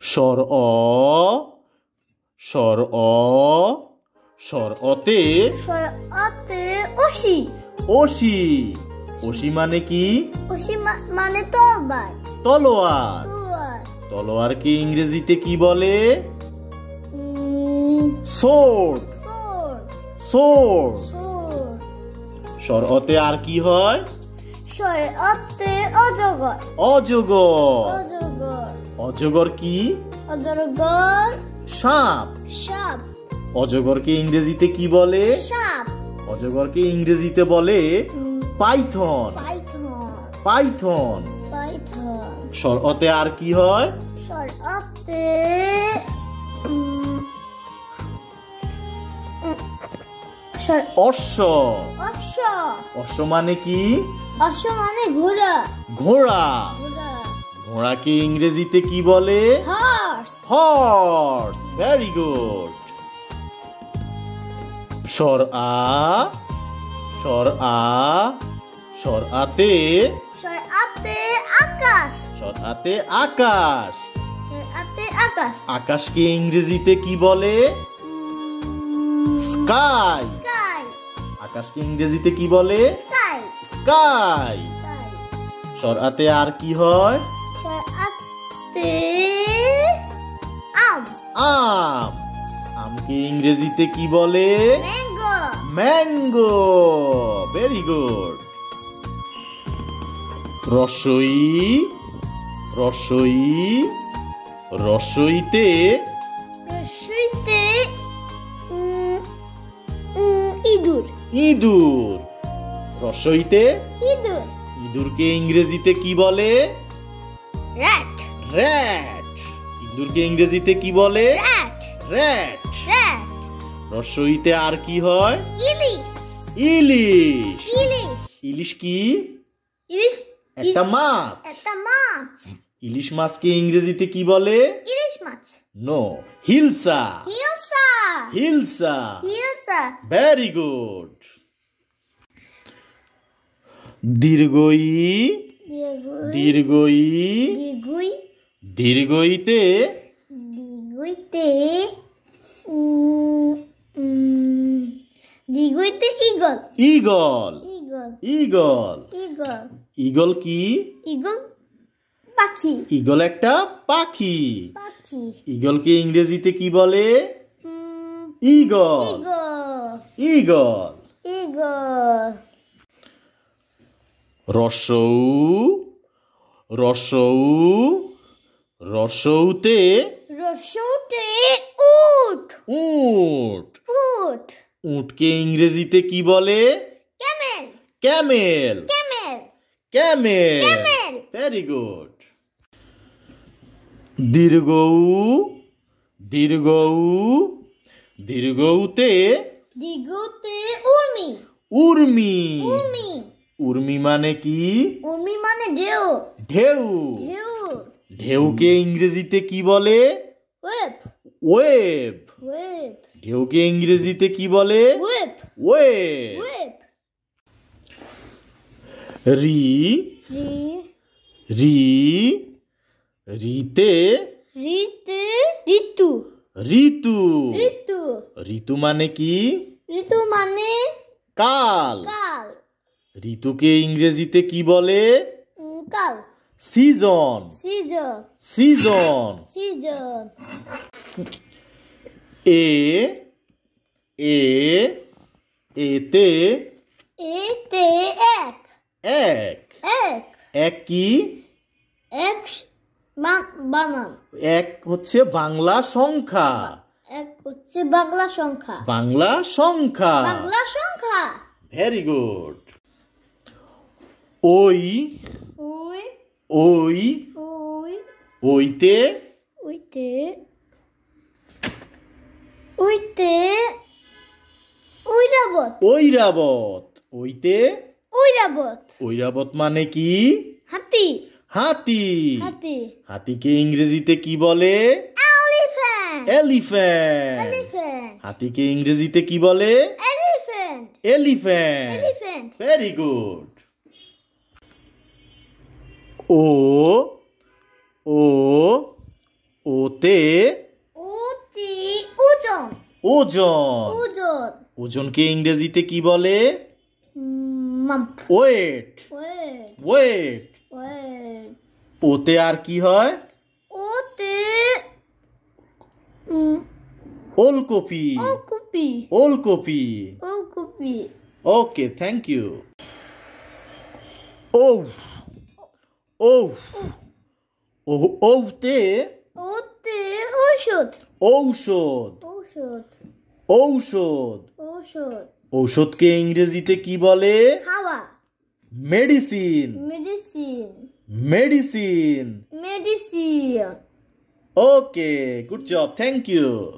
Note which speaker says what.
Speaker 1: স্বর অ, স্বর অ, স্বর অতে
Speaker 2: অসি।
Speaker 1: অসি। অসি মানে কি?
Speaker 2: অসি মানে তলবার।
Speaker 1: তলোয়ার। তলোয়ারকে ইংরেজিতে কি বলে? সোর্ড। সোর্ড। স্বর অতে আর কি হয়?
Speaker 2: স্বর অতে অজগর।
Speaker 1: অজগর।
Speaker 2: অজগর।
Speaker 1: অজগর কি?
Speaker 2: অজগর
Speaker 1: সাপ।
Speaker 2: সাপ।
Speaker 1: অজগরকে ইংরেজিতে কি বলে?
Speaker 2: সাপ।
Speaker 1: অজগরকে ইংরেজিতে বলে পাইথন।
Speaker 2: পাইথন।
Speaker 1: পাইথন।
Speaker 2: পাইথন।
Speaker 1: স্বর অতে আর কি হয়?
Speaker 2: স্বর অতে
Speaker 1: অশ্ব।
Speaker 2: অশ্ব।
Speaker 1: অশ্ব মানে কি?
Speaker 2: অশ্ব মানে ঘোড়া।
Speaker 1: ঘোড়া।
Speaker 2: ঘোড়া।
Speaker 1: ঘোড়াকে ইংরেজিতে কি বলে?
Speaker 2: হর্স।
Speaker 1: হর্স। Very good. স্বর আ, স্বর আ, স্বর আতে
Speaker 2: স্বর আতে আকাশ।
Speaker 1: স্বর আতে আকাশ।
Speaker 2: স্বর আতে আকাশ।
Speaker 1: আকাশকে ইংরেজিতে কি বলে? স্কাই।
Speaker 2: স্কাই।
Speaker 1: আকাশকে ইংরেজিতে কি বলে?
Speaker 2: স্কাই।
Speaker 1: স্কাই। স্বর আতে আর কি হয়?
Speaker 2: স্বর আতে আম।
Speaker 1: আম। আমকে ইংরেজিতে কি বলে?
Speaker 2: ম্যাঙ্গো।
Speaker 1: ম্যাঙ্গো। Very good. রসই, রসই, রসইতে
Speaker 2: রসইতে ইঁদুর।
Speaker 1: ইঁদুর। রসইতে
Speaker 2: ইঁদুর।
Speaker 1: ইঁদুরকে ইংরেজিতে কি বলে?
Speaker 2: র্যাট।
Speaker 1: র‍্যাট। ইঁদুরকে ইংরেজিতে কি বলে?
Speaker 2: র্যাট।
Speaker 1: র‍্যাট।
Speaker 2: র্যাট।
Speaker 1: রসইতে আর কি হয়?
Speaker 2: ইলিশ।
Speaker 1: ইলিশ।
Speaker 2: ইলিশ।
Speaker 1: ইলিশ কি?
Speaker 2: ইলিশ
Speaker 1: একটা মাছ।
Speaker 2: একটা মাছ।
Speaker 1: ইলিশ মাছকে ইংরেজিতে কি বলে?
Speaker 2: ইলিশ মাছ।
Speaker 1: No, hilsa.
Speaker 2: Hilsa.
Speaker 1: Hilsa.
Speaker 2: Hilsa.
Speaker 1: Very good. দীর্ঘই, দীর্ঘই,
Speaker 2: দিগুই।
Speaker 1: দীর্ঘইতে
Speaker 2: দিগুইতে দিগুইতে eagle.
Speaker 1: Eagle.
Speaker 2: Eagle.
Speaker 1: Eagle.
Speaker 2: Eagle.
Speaker 1: ঈগল কি?
Speaker 2: ইগল পাখি।
Speaker 1: ঈগল একটা পাখি।
Speaker 2: পাখি।
Speaker 1: ঈগলকে ইংরেজিতে কি বলে? ঈগল।
Speaker 2: ইগল।
Speaker 1: ঈগল।
Speaker 2: ইগল।
Speaker 1: রসৌ, রসৌ, রসৌতে
Speaker 2: রসৌতে উট।
Speaker 1: উট।
Speaker 2: উট।
Speaker 1: উটকে ইংরেজিতে কি বলে?
Speaker 2: Camel.
Speaker 1: Camel.
Speaker 2: Camel.
Speaker 1: Camel.
Speaker 2: Camel.
Speaker 1: Very good. দীর্ঘৌ, দীর্ঘৌ, দীর্ঘৌতে
Speaker 2: দিগুতে উর্মি।
Speaker 1: উর্মি।
Speaker 2: উর্মি।
Speaker 1: উর্মি মানে কি?
Speaker 2: উর্মি মানে ঢেউ।
Speaker 1: ঢেউ।
Speaker 2: ঢেউ।
Speaker 1: ঢেউকে ইংরেজিতে কি বলে?
Speaker 2: ওয়েভ।
Speaker 1: ওয়েভ।
Speaker 2: ওয়েভ।
Speaker 1: ঢেউকে ইংরেজিতে কি বলে?
Speaker 2: ওয়েভ।
Speaker 1: ওয়েভ।
Speaker 2: ওয়েভ।
Speaker 1: রি,
Speaker 2: রি।
Speaker 1: রি, রিতে
Speaker 2: ঋতে ঋতু।
Speaker 1: ঋতু।
Speaker 2: ঋতু।
Speaker 1: ঋতু মানে কি?
Speaker 2: ঋতু মানে
Speaker 1: কাল।
Speaker 2: কাল।
Speaker 1: ঋতুকে ইংরেজিতে কি বলে?
Speaker 2: কাল।
Speaker 1: সিজন।
Speaker 2: সিজন।
Speaker 1: সিজন।
Speaker 2: সিজন।
Speaker 1: এ, এ, এতে
Speaker 2: এতে এক।
Speaker 1: এক।
Speaker 2: এক।
Speaker 1: এক কি?
Speaker 2: এক বানান।
Speaker 1: এক হচ্ছে বাংলা সংখ্যা।
Speaker 2: এক হচ্ছে বাংলা সংখ্যা।
Speaker 1: বাংলা সংখ্যা।
Speaker 2: বাংলা সংখ্যা।
Speaker 1: Very good. ওই,
Speaker 2: ওই।
Speaker 1: ওই,
Speaker 2: ওই।
Speaker 1: ওইতে
Speaker 2: ওইতে। ওইতে ঐরাবত।
Speaker 1: ঐরাবত। ওইতে
Speaker 2: ঐরাবত।
Speaker 1: ঐরাবত মানে কি?
Speaker 2: হাতি।
Speaker 1: হাতি।
Speaker 2: হাতি।
Speaker 1: হাতিকে ইংরেজিতে কি বলে?
Speaker 2: এলিফ্যান্ট।
Speaker 1: এলিফ্যান্ট।
Speaker 2: এলিফ্যান্ট।
Speaker 1: হাতিকে ইংরেজিতে কি বলে?
Speaker 2: Elephant.
Speaker 1: Elephant.
Speaker 2: Elephant.
Speaker 1: Very good. ও ও ওতে
Speaker 2: ওতে ওজন।
Speaker 1: ওজন।
Speaker 2: ওজন।
Speaker 1: ওজনকে ইংরেজিতে কি বলে?
Speaker 2: মাপ।
Speaker 1: ওয়েট।
Speaker 2: ওয়েট।
Speaker 1: ওয়েট।
Speaker 2: ওয়েট।
Speaker 1: ওতে আর কি হয়?
Speaker 2: ওতে
Speaker 1: ওলকপি।
Speaker 2: ওলকপি।
Speaker 1: ওলকপি।
Speaker 2: ওলকপি।
Speaker 1: ওকে, থ্যাংক ইউ। ও ও ওতে
Speaker 2: ওতে ঔষধ।
Speaker 1: ঔষধ।
Speaker 2: ঔষধ।
Speaker 1: ঔষধ।
Speaker 2: ঔষধ।
Speaker 1: ঔষধকে ইংরেজিতে কি বলে?
Speaker 2: খাওয়া।
Speaker 1: Medicine.
Speaker 2: Medicine.
Speaker 1: Medicine.
Speaker 2: Medicine.
Speaker 1: Okay, good job, thank you.